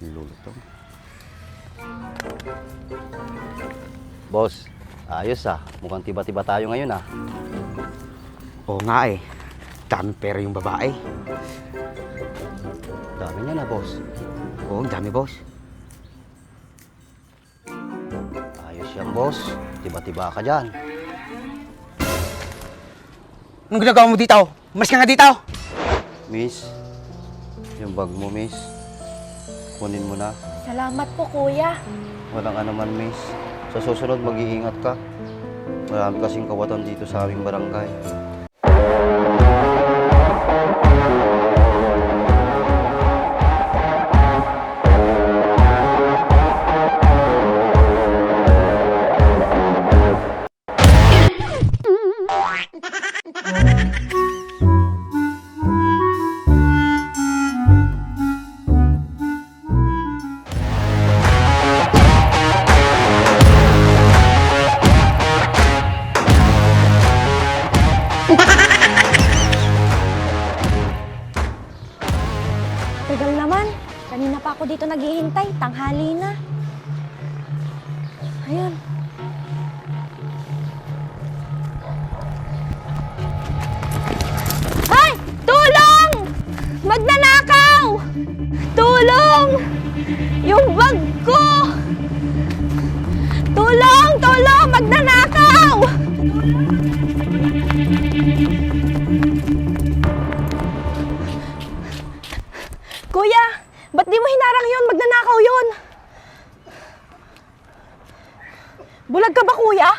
Lulutong. Boss, ayos ah. Mukhang tiba-tiba tayo ngayon ah. Oo nga eh. Dami pera yung babae. Dami niya na, boss. Oo, ang dami, boss. Ayos yan, boss. Tiba-tiba ka dyan. Anong ginagawa mo dito? Mas ka nga dito! Miss, yung bag mo, miss. Kunin mo na. Salamat po, kuya. Walang anuman, miss. Sa susunod, mag-iingat ka. Marami kasing kawatan dito sa aming barangay. Tagal naman. Kanina pa ako dito naghihintay. Tanghali na. Ayun. Ay! Tulong! Magnanakaw! Tulong! Yung bag ko! Tulong! Tulong! Magnanakaw! Kuya, ba't di mo hinarang yun? Magnanakaw yun. Bulag ka ba, kuya?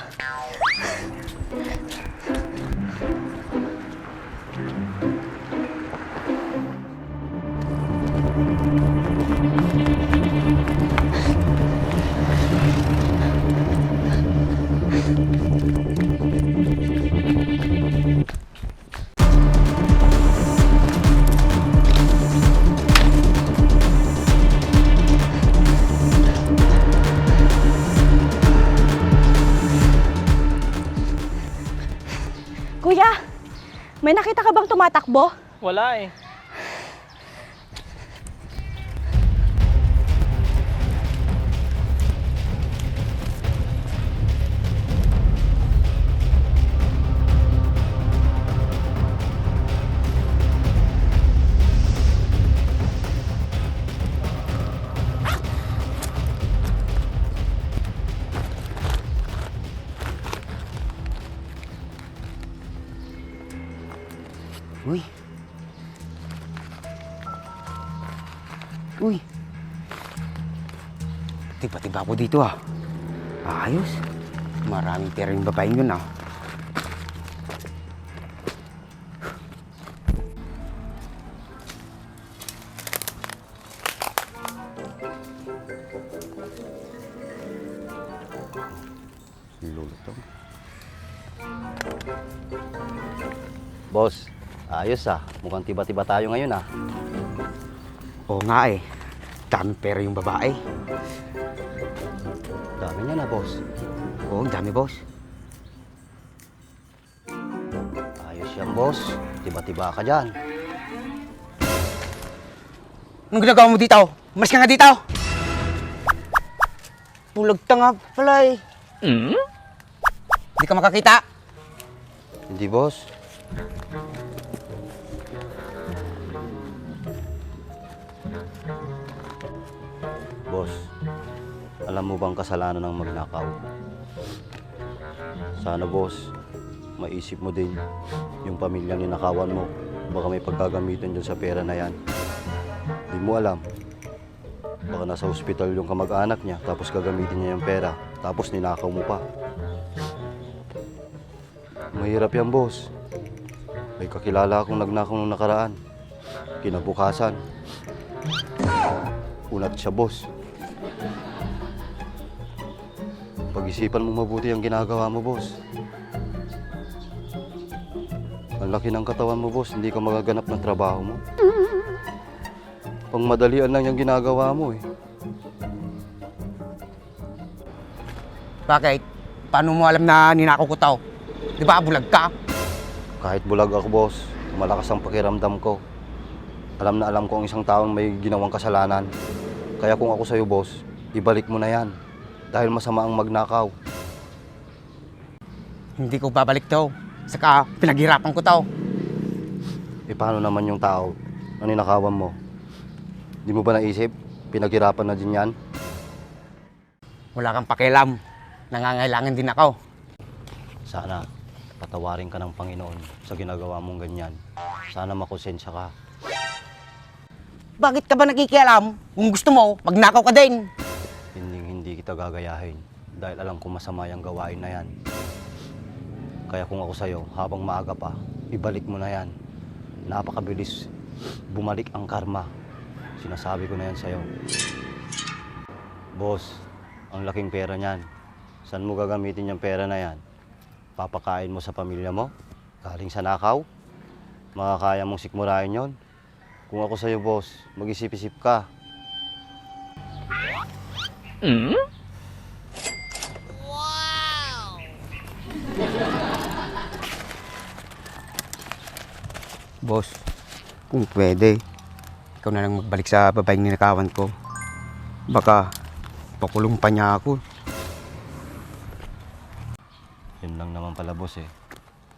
Kuya, may nakita ka bang tumatakbo? Wala eh. Uy. Uy. Tiba-tiba ako dito ah. Ayos. Maraming pera yung babae yun ah. Lulutong. Boss, ayos ah. Mukhang tiba-tiba tayo ngayon ah. Oo nga eh. Dami pera yung babae. Dami niya na, boss. Oo, ang dami, boss. Ayos yan, boss. Tiba-tiba ka dyan. Anong ginagawa mo dito? Mas ka nga dito! Bulag ka nga pala eh. Hindi ka makakita. Hindi, boss. Boss, alam mo bang kasalanan ng magnakaw? Sana, boss, maisip mo din yung pamilyang ninakawan mo. Baka may pagkagamitan dyan sa pera na yan. Di mo alam. Baka nasa ospital yung kamag-anak niya, tapos gagamitin niya yung pera, tapos ninakaw mo pa. Mahirap yan, boss. May kakilala akong nagnakaw nung nakaraan. Kinabukasan, unat siya, boss. Pag-isipan mo mabuti ang ginagawa mo, boss. Ang laki ng katawan mo, boss. Hindi ka magaganap ng trabaho mo. Pangmadalian lang yung ginagawa mo, eh. Bakit? Paano mo alam na ninakaw ko tao? Di ba bulag ka? Kahit bulag ako, boss, malakas ang pakiramdam ko. Alam na alam ko ang isang taong may ginawang kasalanan. Kaya kung ako sa'yo, boss, ibalik mo na yan. Dahil masama ang magnakaw. Hindi ko babalik to. Saka pinaghirapan ko to. E paano naman yung tao na ninakawan mo? Di mo ba naisip? Pinaghirapan na din yan. Wala kang pakialam. Nangangailangan din ako. Sana patawarin ka ng Panginoon sa ginagawa mong ganyan. Sana makonsensya ka. Bakit ka ba nakikialam? Kung gusto mo, magnakaw ka din. Hindi kita gagayahin dahil alam ko masama yung gawain na yan. Kaya kung ako sa'yo, habang maaga pa, ibalik mo na yan. Napakabilis bumalik ang karma. Sinasabi ko na yan sa'yo. Boss, ang laking pera niyan. Saan mo gagamitin yung pera na yan? Papakain mo sa pamilya mo? Galing sa nakaw? Makakaya mong sikmurahin yon? Kung ako sa'yo, boss, mag-isip-isip ka. Boss, kung pwede, ikaw na lang magbalik sa babaeng ninakawan ko. Baka pakulong pa niya ako. Yun lang naman pala, boss eh.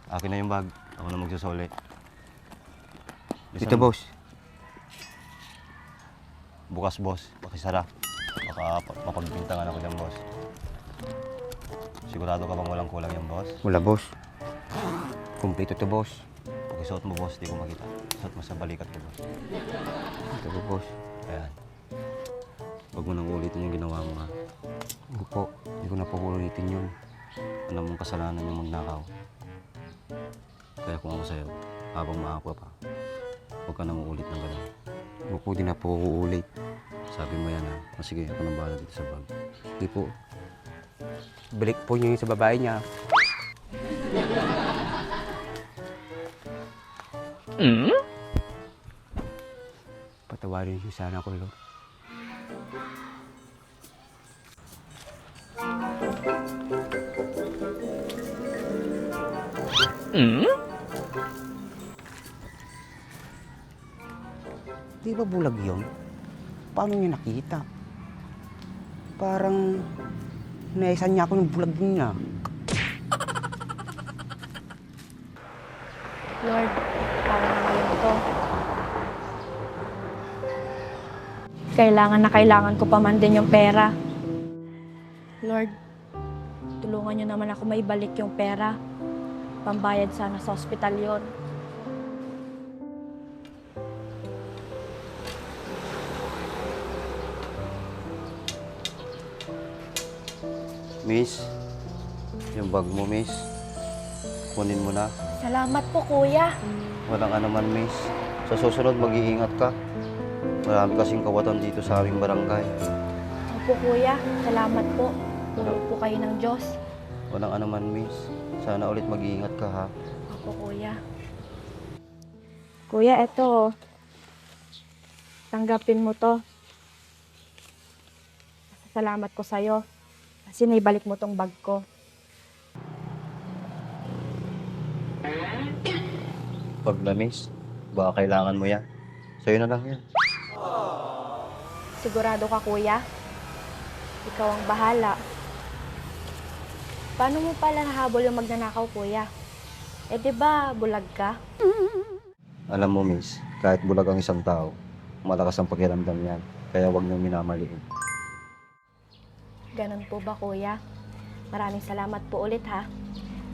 Akin na yung bag. Ako na magsasoli. Dito, boss. Bukas, boss. Pakisara. Baka mapagbintangan ako dyan, boss. Sigurado ka bang walang kulang yan, boss? Wala, boss. Kumpleto to, boss. Pakisuot mo, boss. Di ko makita. Suot mo sa balikat ko, boss. Ito po, boss. Ayan. Huwag mo nang ulitin yung ginawa mo, ha? Hindi po. Hindi ko na po ulitin yun. Alam mong kasalanan yung magnakaw. Kaya kung ako sa'yo, habang maawa pa, huwag ka nang uulit ng gano'n. Hindi po din na po uulit. Sabi mo yan, ha? O sige, ako nang bahala dito sa bag. Hindi po. Balik po niyo yun sa babae niya. Patawarin niyo sana ako, Lord. Di ba bulag yun? Paano niya nakita? Parang naisan niya ako ng bulag niya. Lord, para na ngayon to. Kailangan na kailangan ko pa man din yung pera. Lord, tulungan niyo naman ako maibalik yung pera. Pambayad sana sa ospital yon. Miss, yung bag mo, miss. Kunin mo na. Salamat po, kuya. Walang anuman, miss. Sa susunod, mag-iingat ka. Marami kasing kawatan dito sa aming barangay. Opo, kuya. Salamat po. Tulog po kayo ng Diyos. Walang anuman, miss. Sana ulit mag-iingat ka, ha? Opo, kuya. Kuya, eto. Tanggapin mo to. Salamat ko sa'yo. Kasi naibalik mo tong bag ko. Pag na, miss, baka kailangan mo yan. Sa'yo na lang yan. Sigurado ka, kuya? Ikaw ang bahala. Paano mo pala nahabol yung magnanakaw, kuya? Eh, di ba bulag ka? Alam mo, miss, kahit bulag ang isang tao, malakas ang pakiramdam yan. Kaya huwag niyong minamaliin. Ganun po ba, kuya? Maraming salamat po ulit, ha?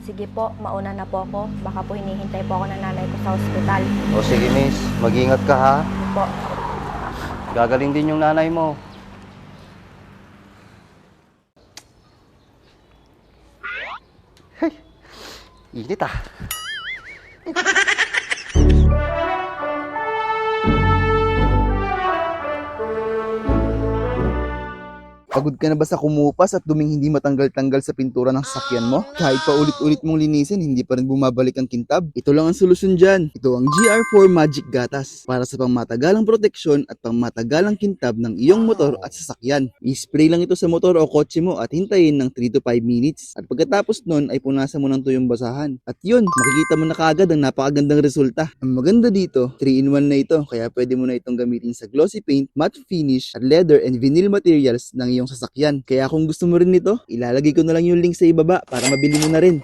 Sige po, mauna na po ako. Baka po hinihintay po ako ng nanay ko sa ospital. O sige, miss, mag-iingat ka, ha? Po. Gagaling din yung nanay mo. Hey, init ah. Pagod ka na ba sa kumupas at duming hindi matanggal-tanggal sa pintura ng sasakyan mo? Kahit pa ulit-ulit mong linisin, hindi pa rin bumabalik ang kintab? Ito lang ang solusyon dyan. Ito ang GR4 Magic Gatas para sa pangmatagalang proteksyon at pangmatagalang kintab ng iyong motor at sasakyan. I-spray lang ito sa motor o kotse mo at hintayin ng 3 to 5 minutes. At pagkatapos nun ay punasan mo ng tuyong basahan. At yun, makikita mo na kaagad ang napakagandang resulta. Ang maganda dito, 3-in-1 na ito kaya pwede mo na itong gamitin sa glossy paint, matte finish, at leather and vinyl materials ng iyong sasakyan. Kaya kung gusto mo rin nito, ilalagay ko na lang yung link sa ibaba para mabili mo na rin.